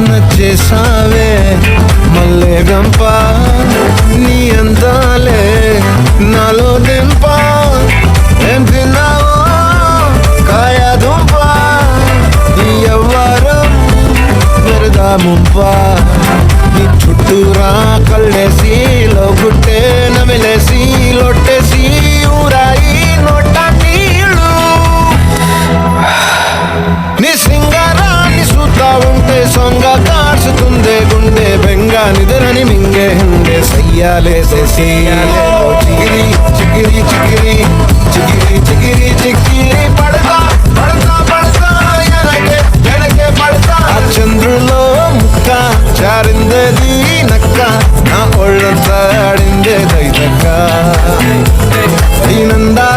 నచ్చేసావే మల్లె గంప నీ అందాలే నాలో దింప ఏం తిన్నావో కాయ దుంప నీ ఎవ్వరం మెరదా ముంప నీ చుట్టూరా కళ్ళేసి లోగుట్టే నమిలేసి లొట్టేసి ఊరాయి నోట నీళ్ళు నీ సింగారాన్ని చూద్దా ఉంటే సొంగ కాల్చుతుందే గుండె బెంగ నిద్రని మింగే హండే సయ్యాలేసే చిగిరి చిగిరి చిగిరి చిగిరి చిగిరి చిగిరి పడతా పడతా పడతా ఎనకే ఎనకే పడతా చంద్రులో ముక్క చారిందేది నక్క నా ఒళ్ళంతా ఆడిందే దైదక్క దీనందా